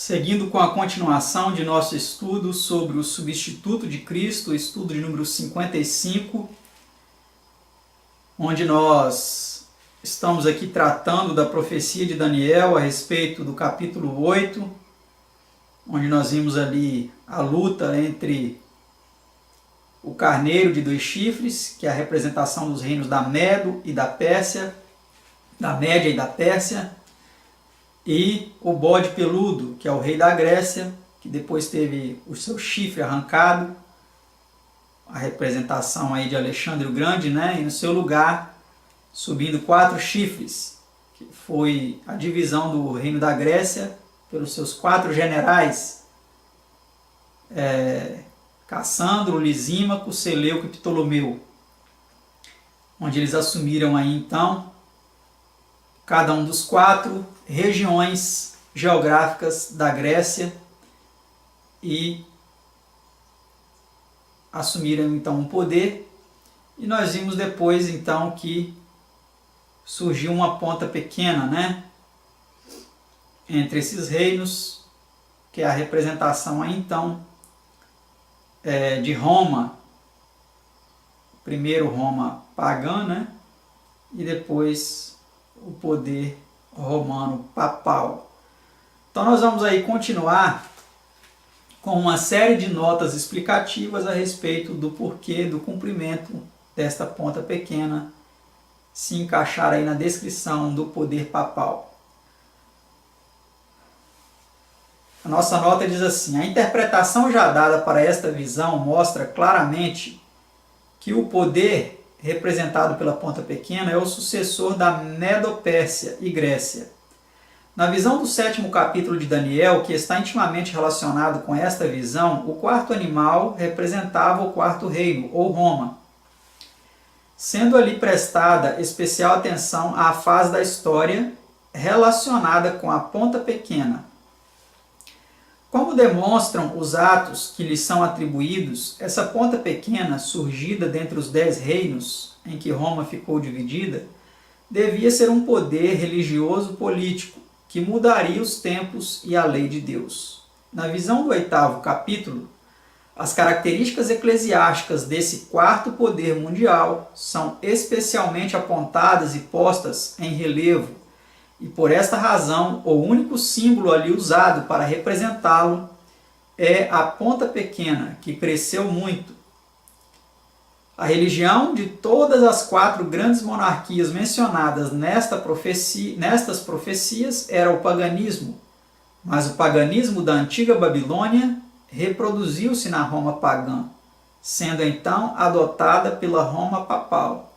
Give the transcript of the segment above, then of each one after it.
Seguindo com a continuação de nosso estudo sobre o substituto de Cristo, estudo de número 55, onde nós estamos aqui tratando da profecia de Daniel a respeito do capítulo 8, onde nós vimos ali a luta entre o carneiro de 2 chifres, que é a representação dos reinos da Medo e da Pérsia, da Média e da Pérsia, e o bode peludo, que é o rei da Grécia, que depois teve o seu chifre arrancado, a representação aí de Alexandre o Grande, né? E no seu lugar, subindo 4 chifres, que foi a divisão do reino da Grécia pelos seus 4 generais, Cassandro, Lisímaco, Seleuco e Ptolomeu, onde eles assumiram aí então cada um dos 4 regiões geográficas da Grécia e assumiram então o poder. E nós vimos depois então que surgiu uma ponta pequena, né, entre esses reinos, que é a representação aí então de Roma, primeiro Roma pagã, né, e depois o poder romano papal. Então nós vamos aí continuar com uma série de notas explicativas a respeito do porquê do cumprimento desta ponta pequena se encaixar aí na descrição do poder papal. A nossa nota diz assim: a interpretação já dada para esta visão mostra claramente que o poder representado pela ponta pequena é o sucessor da Medo-Pérsia e Grécia. Na visão do 7º capítulo de Daniel, que está intimamente relacionado com esta visão, o 4º animal representava o 4º reino, ou Roma, sendo ali prestada especial atenção à fase da história relacionada com a ponta pequena. Como demonstram os atos que lhes são atribuídos, essa ponta pequena, surgida dentre os 10 reinos em que Roma ficou dividida, devia ser um poder religioso político que mudaria os tempos e a lei de Deus. Na visão do 8º capítulo, as características eclesiásticas desse 4º poder mundial são especialmente apontadas e postas em relevo, e por esta razão, o único símbolo ali usado para representá-lo é a ponta pequena, que cresceu muito. A religião de todas as 4 grandes monarquias mencionadas nestas profecias era o paganismo, mas o paganismo da antiga Babilônia reproduziu-se na Roma pagã, sendo então adotada pela Roma papal.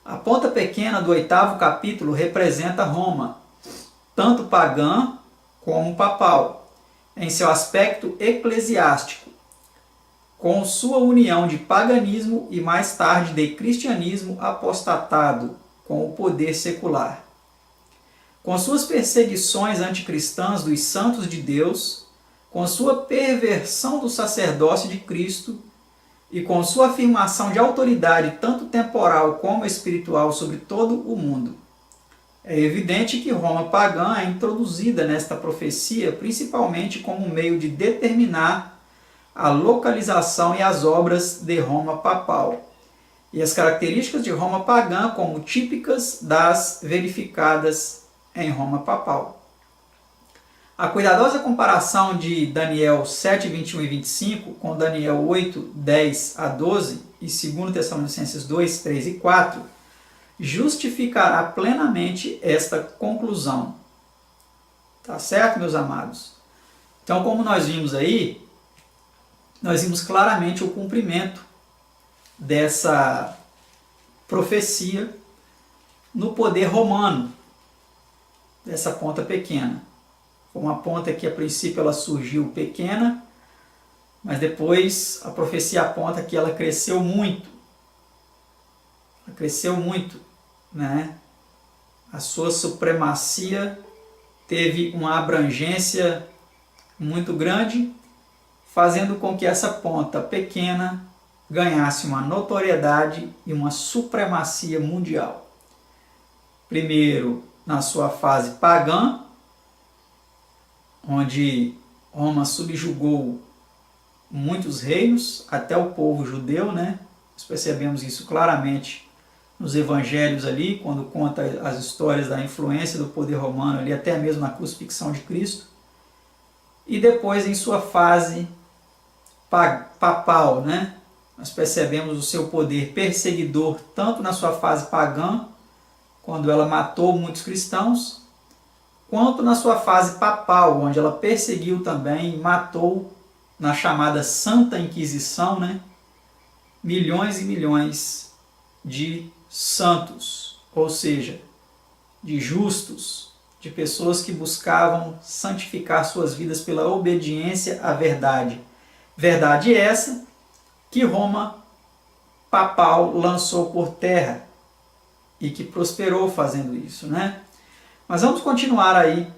A ponta pequena do 8º capítulo representa Roma, tanto pagã como papal, em seu aspecto eclesiástico, com sua união de paganismo e mais tarde de cristianismo apostatado com o poder secular. Com suas perseguições anticristãs dos santos de Deus, com sua perversão do sacerdócio de Cristo, e com sua afirmação de autoridade tanto temporal como espiritual sobre todo o mundo. É evidente que Roma pagã é introduzida nesta profecia principalmente como meio de determinar a localização e as obras de Roma papal, e as características de Roma pagã como típicas das verificadas em Roma papal. A cuidadosa comparação de Daniel 7, 21 e 25 com Daniel 8, 10 a 12 e 2 Tessalonicenses 2, 3 e 4 justificará plenamente esta conclusão. Tá certo, meus amados? Então, como nós vimos aí, nós vimos claramente o cumprimento dessa profecia no poder romano, dessa ponta pequena. Uma ponta que a princípio ela surgiu pequena, mas depois a profecia aponta que ela cresceu muito. Ela cresceu muito, né? A sua supremacia teve uma abrangência muito grande, fazendo com que essa ponta pequena ganhasse uma notoriedade e uma supremacia mundial. Primeiro, na sua fase pagã, onde Roma subjugou muitos reinos, até o povo judeu, né? Nós percebemos isso claramente nos evangelhos ali, quando conta as histórias da influência do poder romano ali, até mesmo na crucifixão de Cristo. E depois, em sua fase papal, né? Nós percebemos o seu poder perseguidor, tanto na sua fase pagã, quando ela matou muitos cristãos, quanto na sua fase papal, onde ela perseguiu também e matou, na chamada Santa Inquisição, né? Milhões e milhões de santos, ou seja, de justos, de pessoas que buscavam santificar suas vidas pela obediência à verdade. Verdade essa que Roma papal lançou por terra e que prosperou fazendo isso, né? Mas vamos continuar aí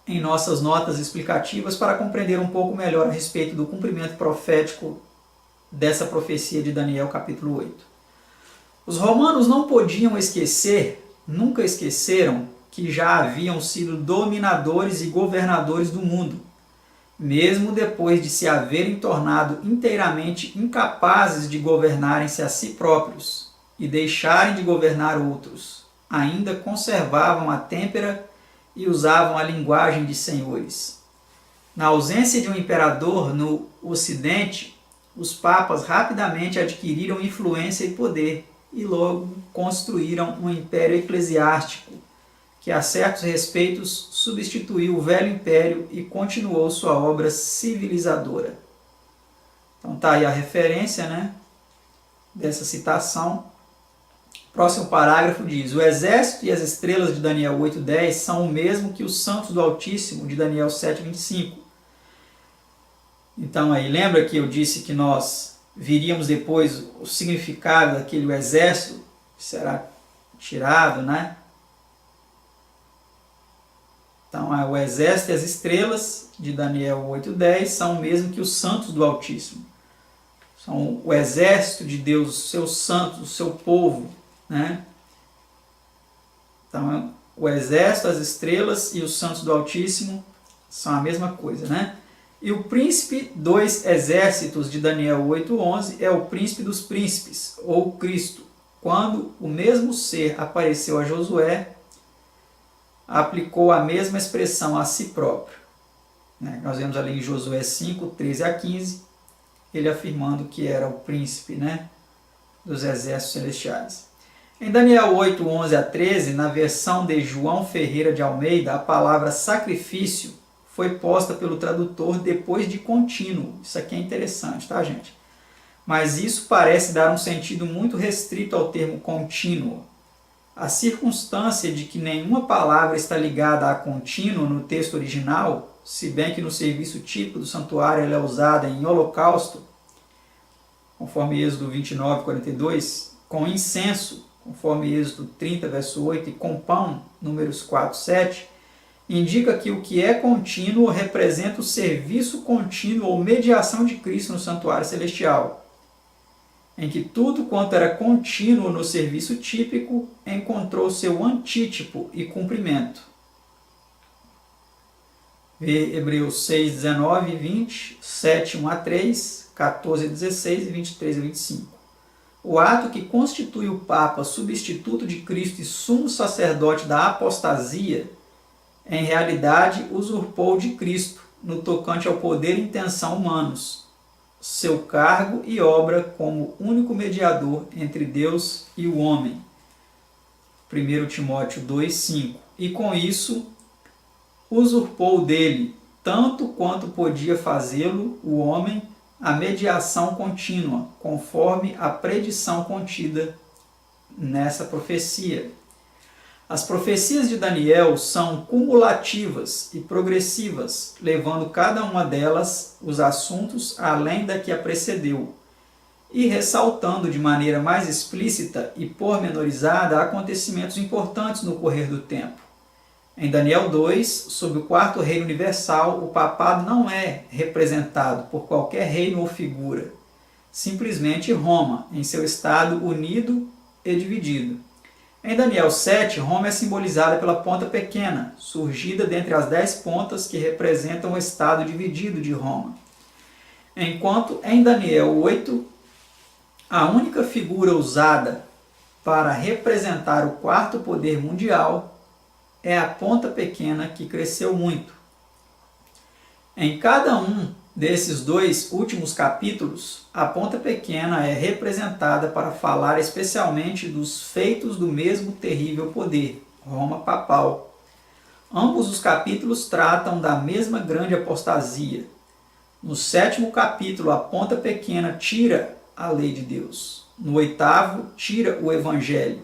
em nossas notas explicativas para compreender um pouco melhor a respeito do cumprimento profético dessa profecia de Daniel capítulo 8. Os romanos não podiam esquecer, nunca esqueceram, que já haviam sido dominadores e governadores do mundo, mesmo depois de se haverem tornado inteiramente incapazes de governarem-se a si próprios e deixarem de governar outros. Ainda conservavam a têmpera e usavam a linguagem de senhores. Na ausência de um imperador no Ocidente, os papas rapidamente adquiriram influência e poder e logo construíram um império eclesiástico que a certos respeitos substituiu o velho império e continuou sua obra civilizadora. Então tá aí a referência, né, dessa citação. Próximo parágrafo diz: o exército e as estrelas de Daniel 8:10 são o mesmo que os santos do Altíssimo de Daniel 7:25. Então aí, lembra que eu disse que nós viríamos depois o significado daquele exército que será tirado, né? Então, o exército e as estrelas de Daniel 8:10 são o mesmo que os santos do Altíssimo. São o exército de Deus, os seus santos, o seu povo, né? Então, o exército, as estrelas e os santos do Altíssimo são a mesma coisa, né? E o príncipe dos exércitos de Daniel 8:11 é o príncipe dos príncipes, ou Cristo. Quando o mesmo ser apareceu a Josué, aplicou a mesma expressão a si próprio. Nós vemos ali em Josué 5:13-15, ele afirmando que era o príncipe, né, dos exércitos celestiais. Em Daniel 8:11-13, na versão de João Ferreira de Almeida, a palavra sacrifício foi posta pelo tradutor depois de contínuo. Isso aqui é interessante, tá, gente? Mas isso parece dar um sentido muito restrito ao termo contínuo. A circunstância de que nenhuma palavra está ligada a contínuo no texto original, se bem que no serviço típico do santuário ela é usada em holocausto, conforme Êxodo 29:42, com incenso, conforme Êxodo 30, verso 8, e com pão, números 4:7, indica que o que é contínuo representa o serviço contínuo ou mediação de Cristo no santuário celestial, em que tudo quanto era contínuo no serviço típico encontrou seu antítipo e cumprimento. Vê Hebreus 6:19 e 20, 7:1-3, 14:16 e 23-25. O ato que constitui o Papa substituto de Cristo e sumo sacerdote da apostasia, em realidade usurpou de Cristo, no tocante ao poder e intenção humanos, seu cargo e obra como único mediador entre Deus e o homem. 1 Timóteo 2:5. E com isso, usurpou dele, tanto quanto podia fazê-lo o homem, a mediação contínua, conforme a predição contida nessa profecia. As profecias de Daniel são cumulativas e progressivas, levando cada uma delas os assuntos além da que a precedeu, e ressaltando de maneira mais explícita e pormenorizada acontecimentos importantes no correr do tempo. Em Daniel 2, sob o quarto reino universal, o papado não é representado por qualquer reino ou figura, simplesmente Roma, em seu estado unido e dividido. Em Daniel 7, Roma é simbolizada pela ponta pequena, surgida dentre as 10 pontas que representam o estado dividido de Roma. Enquanto em Daniel 8, a única figura usada para representar o quarto poder mundial é a ponta pequena que cresceu muito. Em cada um desses dois últimos capítulos, a ponta pequena é representada para falar especialmente dos feitos do mesmo terrível poder, Roma papal. Ambos os capítulos tratam da mesma grande apostasia. No 7º capítulo, a ponta pequena tira a lei de Deus. No 8º, tira o evangelho.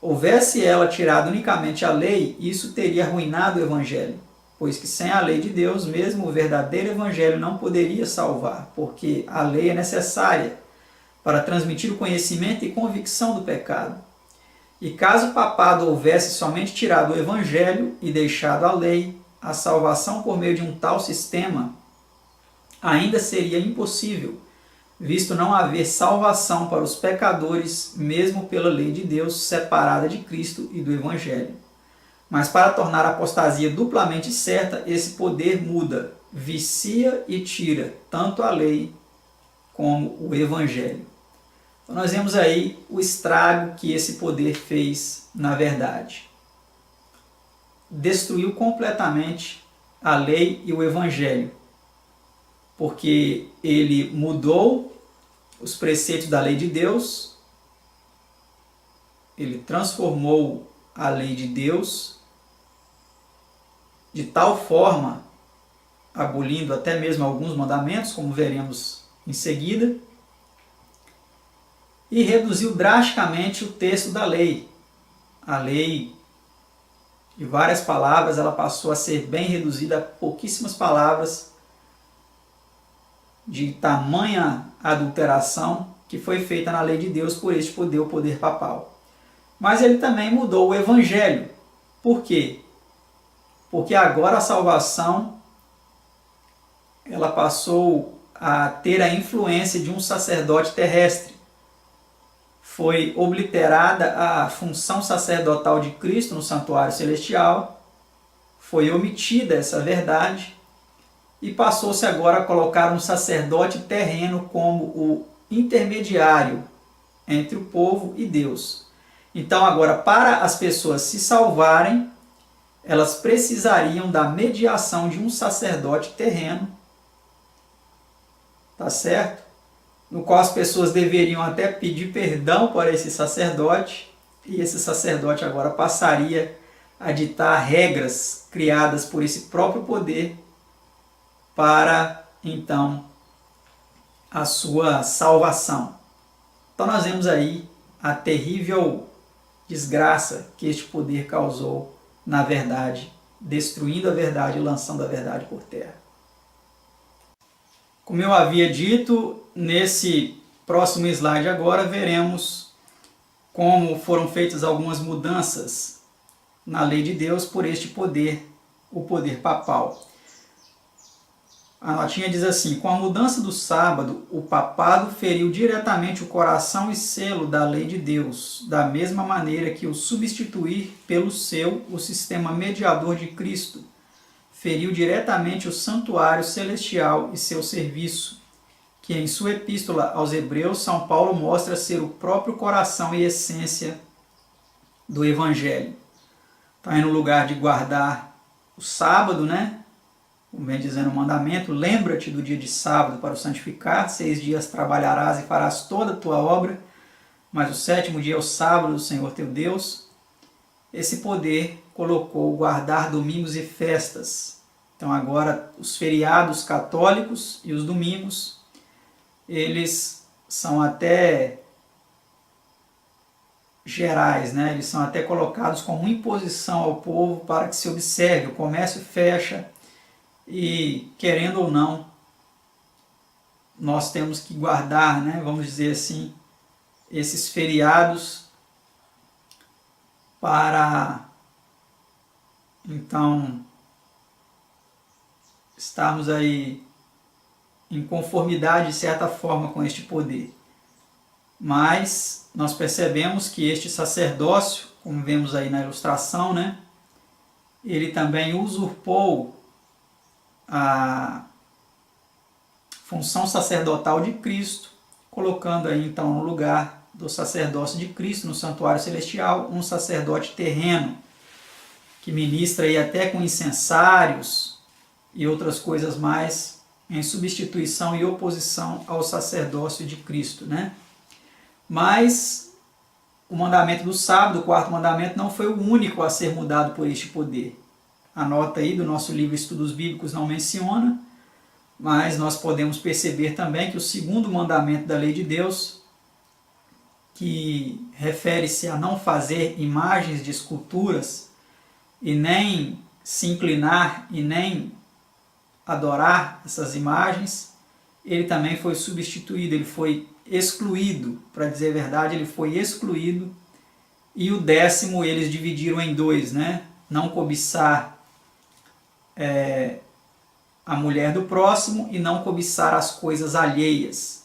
Houvesse ela tirado unicamente a lei, isso teria arruinado o evangelho, pois que sem a lei de Deus, mesmo o verdadeiro evangelho não poderia salvar, porque a lei é necessária para transmitir o conhecimento e convicção do pecado. E caso o papado houvesse somente tirado o evangelho e deixado a lei, a salvação por meio de um tal sistema ainda seria impossível, visto não haver salvação para os pecadores, mesmo pela lei de Deus separada de Cristo e do Evangelho. Mas para tornar a apostasia duplamente certa, esse poder muda, vicia e tira tanto a lei como o Evangelho. Então nós vemos aí o estrago que esse poder fez na verdade. Destruiu completamente a lei e o Evangelho, porque ele mudou os preceitos da lei de Deus, ele transformou a lei de Deus de tal forma, abolindo até mesmo alguns mandamentos, como veremos em seguida, e reduziu drasticamente o texto da lei. A lei, de várias palavras, ela passou a ser bem reduzida a pouquíssimas palavras, de tamanha adulteração que foi feita na lei de Deus por este poder, o poder papal. Mas ele também mudou o evangelho. Por quê? Porque agora a salvação ela passou a ter a influência de um sacerdote terrestre. Foi obliterada a função sacerdotal de Cristo no santuário celestial, foi omitida essa verdade, e passou-se agora a colocar um sacerdote terreno como o intermediário entre o povo e Deus. Então agora, para as pessoas se salvarem, elas precisariam da mediação de um sacerdote terreno, tá certo? No qual as pessoas deveriam até pedir perdão para esse sacerdote, e esse sacerdote agora passaria a ditar regras criadas por esse próprio poder para, então, a sua salvação. Então nós vemos aí a terrível desgraça que este poder causou na verdade, destruindo a verdade e lançando a verdade por terra. Como eu havia dito, nesse próximo slide agora veremos como foram feitas algumas mudanças na lei de Deus por este poder, o poder papal. A notinha diz assim: com a mudança do sábado, o papado feriu diretamente o coração e selo da lei de Deus, da mesma maneira que o substituir pelo seu, o sistema mediador de Cristo, feriu diretamente o santuário celestial e seu serviço, que em sua epístola aos Hebreus, São Paulo mostra ser o próprio coração e essência do Evangelho. Então, aí no lugar de guardar o sábado, né? Como vem dizendo o mandamento, lembra-te do dia de sábado para o santificar, 6 dias trabalharás e farás toda a tua obra, mas o 7º dia é o sábado do Senhor teu Deus. Esse poder colocou guardar domingos e festas. Então agora os feriados católicos e os domingos, eles são até gerais, né? Eles são até colocados como imposição ao povo para que se observe, o comércio fecha, e, querendo ou não, nós temos que guardar, né, vamos dizer assim, esses feriados para, então, estarmos aí em conformidade, de certa forma, com este poder. mas nós percebemos que este sacerdócio, como vemos aí na ilustração, né, ele também usurpou a função sacerdotal de Cristo, colocando aí então no lugar do sacerdócio de Cristo no santuário celestial um sacerdote terreno, que ministra aí até com incensários e outras coisas mais, em substituição e oposição ao sacerdócio de Cristo, né? Mas o mandamento do sábado, o quarto mandamento, não foi o único a ser mudado por este poder. A nota aí do nosso livro Estudos Bíblicos não menciona, mas nós podemos perceber também que o segundo mandamento da lei de Deus, que refere-se a não fazer imagens de esculturas e nem se inclinar e nem adorar essas imagens, ele também foi substituído, ele foi excluído, para dizer a verdade, ele foi excluído. E o 10º eles dividiram em 2, né? Não cobiçar a mulher do próximo e não cobiçar as coisas alheias.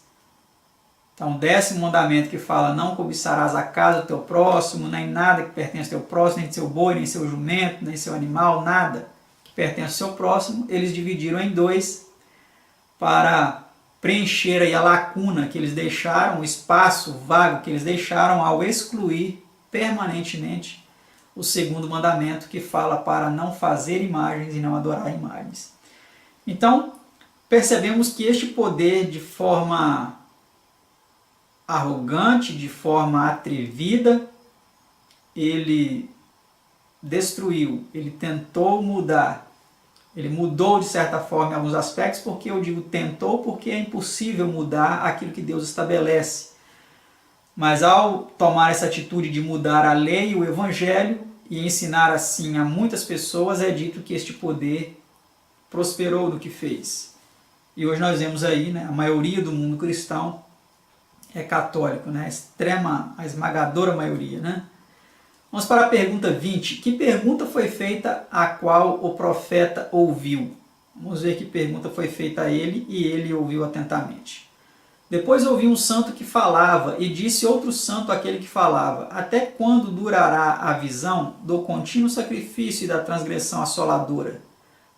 Então, o 10º mandamento que fala: não cobiçarás a casa do teu próximo, nem nada que pertence ao teu próximo, nem seu boi, nem seu jumento, nem seu animal, nada que pertence ao seu próximo, eles dividiram em 2 para preencher aí a lacuna que eles deixaram, o espaço vago que eles deixaram ao excluir permanentemente o segundo mandamento, que fala para não fazer imagens e não adorar imagens. Então, percebemos que este poder, de forma arrogante, de forma atrevida, ele destruiu, ele tentou mudar. Ele mudou de certa forma em alguns aspectos, porque eu digo tentou, porque é impossível mudar aquilo que Deus estabelece. Mas ao tomar essa atitude de mudar a lei e o evangelho e ensinar assim a muitas pessoas, é dito que este poder prosperou no que fez. E hoje nós vemos aí, né, a maioria do mundo cristão é católico, né, a esmagadora maioria, né? Vamos para a pergunta 20. Que pergunta foi feita a qual o profeta ouviu? Vamos ver que pergunta foi feita a ele e ele ouviu atentamente. Depois ouvi um santo que falava e disse outro santo àquele que falava: até quando durará a visão do contínuo sacrifício e da transgressão assoladora,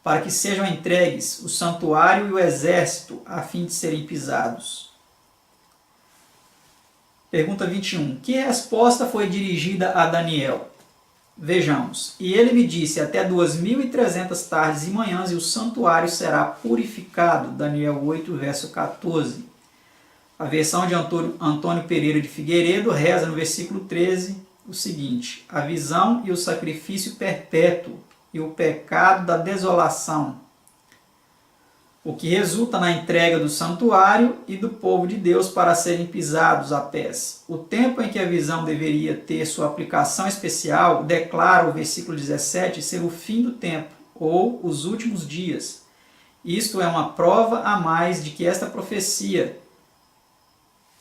para que sejam entregues o santuário e o exército a fim de serem pisados? Pergunta 21. Que resposta foi dirigida a Daniel? Vejamos. E ele me disse: até 2.300 tardes e manhãs e o santuário será purificado. Daniel 8, verso 14. A versão de Antônio Pereira de Figueiredo reza no versículo 13 o seguinte: a visão e o sacrifício perpétuo e o pecado da desolação, o que resulta na entrega do santuário e do povo de Deus para serem pisados a pés. O tempo em que a visão deveria ter sua aplicação especial, declara o versículo 17 ser o fim do tempo, ou os últimos dias. Isto é uma prova a mais de que esta profecia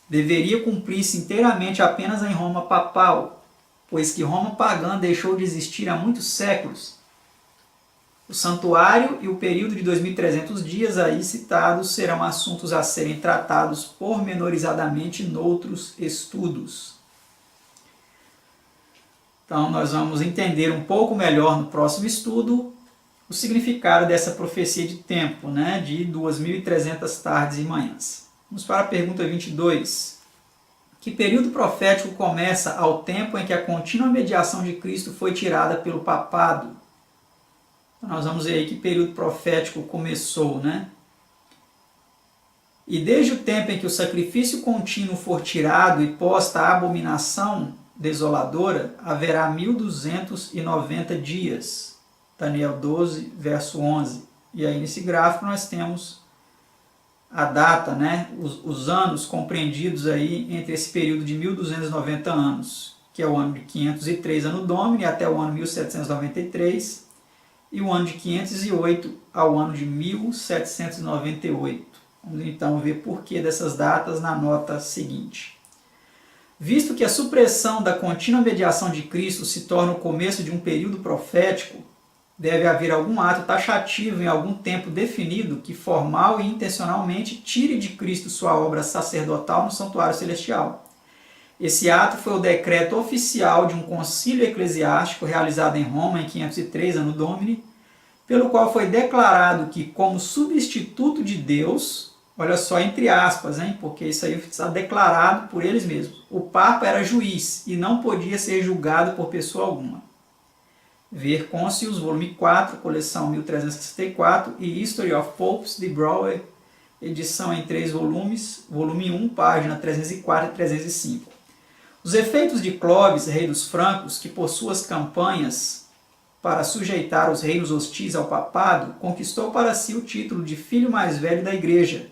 deveria cumprir-se inteiramente apenas em Roma papal, pois que Roma pagã deixou de existir há muitos séculos. O santuário e o período de 2.300 dias aí citados serão assuntos a serem tratados pormenorizadamente noutros estudos. Então nós vamos entender um pouco melhor no próximo estudo o significado dessa profecia de tempo, né, de 2.300 tardes e manhãs. Vamos para a pergunta 22. Que período profético começa ao tempo em que a contínua mediação de Cristo foi tirada pelo papado? Nós vamos ver aí que período profético começou, né? E desde o tempo em que o sacrifício contínuo for tirado e posta a abominação desoladora, haverá 1.290 dias. Daniel 12, verso 11. E aí nesse gráfico nós temos a data, né? Os anos compreendidos aí entre esse período de 1.290 anos, que é o ano de 503 Anno Domini até o ano 1793, e o ano de 508 ao ano de 1798. Vamos então ver por que dessas datas na nota seguinte. Visto que a supressão da contínua mediação de Cristo se torna o começo de um período profético, deve haver algum ato taxativo em algum tempo definido que formal e intencionalmente tire de Cristo sua obra sacerdotal no santuário celestial. Esse ato foi o decreto oficial de um concílio eclesiástico realizado em Roma em 503 Anno Domini, pelo qual foi declarado que, como substituto de Deus, olha só, entre aspas, hein, porque isso aí está declarado por eles mesmos, o Papa era juiz e não podia ser julgado por pessoa alguma. Ver Concilius, volume 4, coleção 1364, e History of Popes, de Brouwer, edição em 3 volumes, volume 1, página 304 e 305. Os efeitos de Clovis, rei dos francos, que por suas campanhas para sujeitar os reinos hostis ao papado, conquistou para si o título de filho mais velho da Igreja,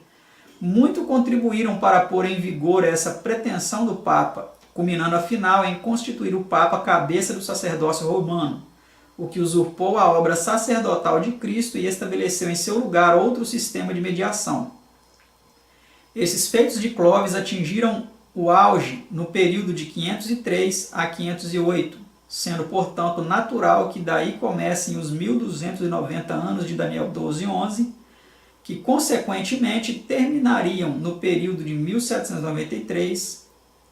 muito contribuíram para pôr em vigor essa pretensão do Papa, culminando afinal em constituir o Papa cabeça do sacerdócio romano, o que usurpou a obra sacerdotal de Cristo e estabeleceu em seu lugar outro sistema de mediação. Esses feitos de Clovis atingiram o auge no período de 503 a 508, sendo, portanto, natural que daí comecem os 1290 anos de Daniel 12:11, que, consequentemente, terminariam no período de 1793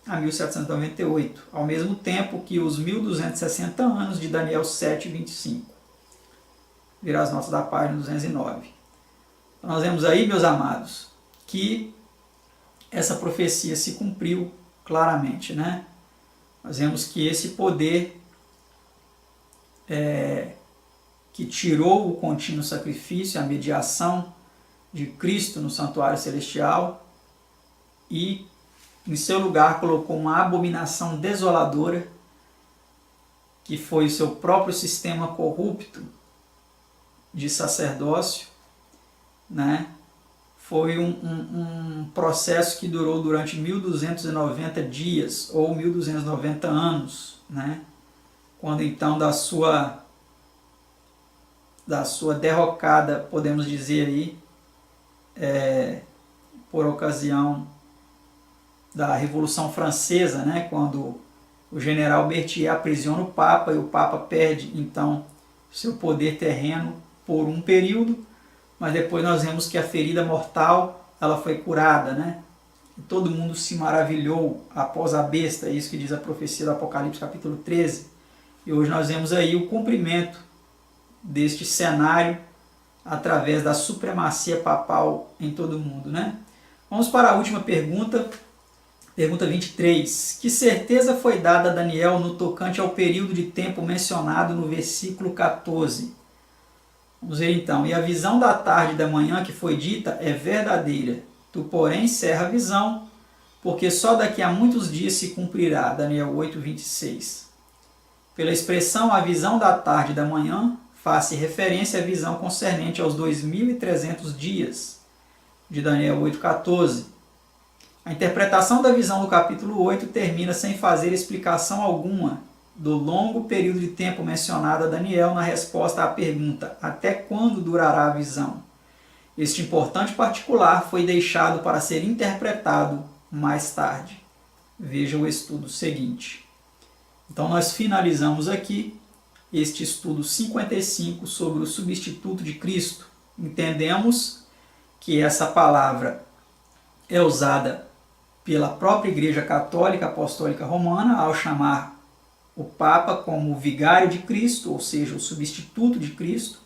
a 1798, ao mesmo tempo que os 1260 anos de Daniel 7:25. Virar as notas da página 209. Então, nós vemos aí, meus amados, que essa profecia se cumpriu claramente, né? Nós vemos que esse poder que tirou o contínuo sacrifício, a mediação de Cristo no santuário celestial e em seu lugar colocou uma abominação desoladora que foi o seu próprio sistema corrupto de sacerdócio, né? Foi um processo que durou durante 1290 dias ou 1290 anos, né? Quando então da sua derrocada, podemos dizer aí, por ocasião da Revolução Francesa, né? Quando o general Berthier aprisiona o Papa e o Papa perde então seu poder terreno por um período, mas depois nós vemos que a ferida mortal ela foi curada, né? E todo mundo se maravilhou após a besta, é isso que diz a profecia do Apocalipse capítulo 13. E hoje nós vemos aí o cumprimento deste cenário através da supremacia papal em todo o mundo, né? Vamos para a última pergunta, pergunta 23. Que certeza foi dada a Daniel no tocante ao período de tempo mencionado no versículo 14? Vamos ver então. E a visão da tarde e da manhã que foi dita é verdadeira. Tu, porém, cerra a visão, porque só daqui a muitos dias se cumprirá. Daniel 8:26. Pela expressão a visão da tarde e da manhã, faz-se referência à visão concernente aos 2.300 dias, de Daniel 8:14. A interpretação da visão do capítulo 8 termina sem fazer explicação alguma do longo período de tempo mencionado a Daniel na resposta à pergunta: até quando durará a visão? Este importante particular foi deixado para ser interpretado mais tarde. Veja o estudo seguinte. Então nós finalizamos aqui este estudo 55 sobre o substituto de Cristo. Entendemos que essa palavra é usada pela própria Igreja Católica Apostólica Romana ao chamar o Papa como o vigário de Cristo, ou seja, o substituto de Cristo,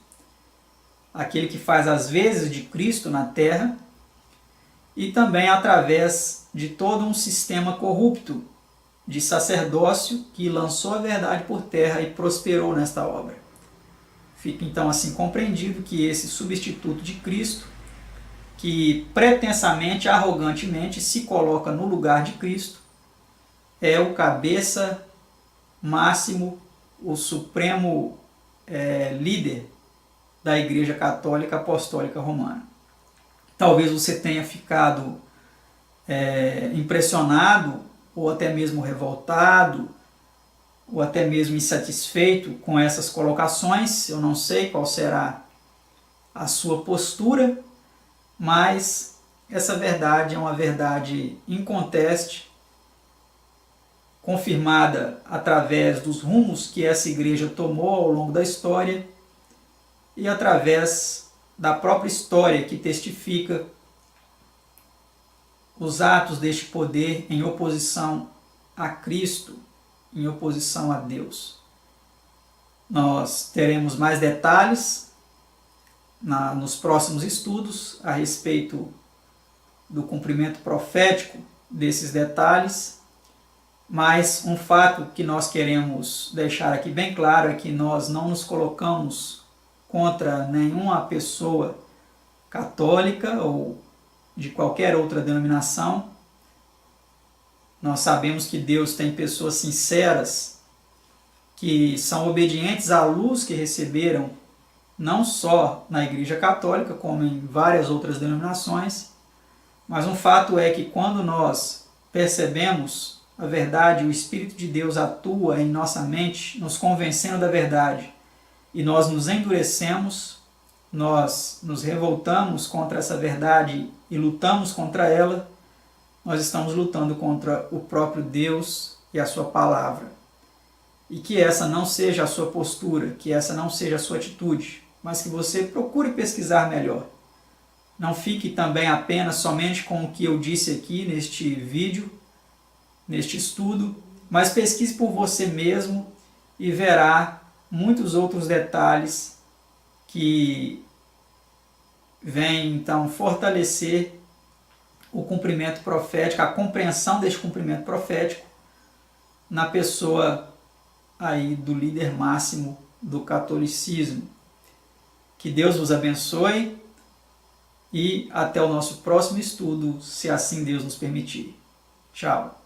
aquele que faz as vezes de Cristo na terra, e também através de todo um sistema corrupto de sacerdócio que lançou a verdade por terra e prosperou nesta obra. Fica então assim compreendido que esse substituto de Cristo, que pretensamente, arrogantemente se coloca no lugar de Cristo, é o cabeça máximo, o supremo líder da Igreja Católica Apostólica Romana. Talvez você tenha ficado impressionado, ou até mesmo revoltado, ou até mesmo insatisfeito com essas colocações. Eu não sei qual será a sua postura, mas essa verdade é uma verdade inconteste, confirmada através dos rumos que essa igreja tomou ao longo da história e através da própria história que testifica os atos deste poder em oposição a Cristo em oposição a Deus. Nós teremos mais detalhes nos próximos estudos a respeito do cumprimento profético desses detalhes, mas um fato que nós queremos deixar aqui bem claro é que nós não nos colocamos contra nenhuma pessoa católica ou de qualquer outra denominação. Nós sabemos que Deus tem pessoas sinceras que são obedientes à luz que receberam, não só na Igreja Católica, como em várias outras denominações, mas um fato é que quando nós percebemos a verdade, o Espírito de Deus atua em nossa mente, nos convencendo da verdade, e nós nos endurecemos, nós nos revoltamos contra essa verdade e lutamos contra ela, nós estamos lutando contra o próprio Deus e a sua palavra. E que essa não seja a sua postura, que essa não seja a sua atitude, mas que você procure pesquisar melhor. Não fique também apenas somente com o que eu disse aqui neste vídeo, neste estudo, mas pesquise por você mesmo e verá muitos outros detalhes que vêm então fortalecer o cumprimento profético, a compreensão deste cumprimento profético na pessoa aí do líder máximo do catolicismo. Que Deus vos abençoe e até o nosso próximo estudo, se assim Deus nos permitir. Tchau.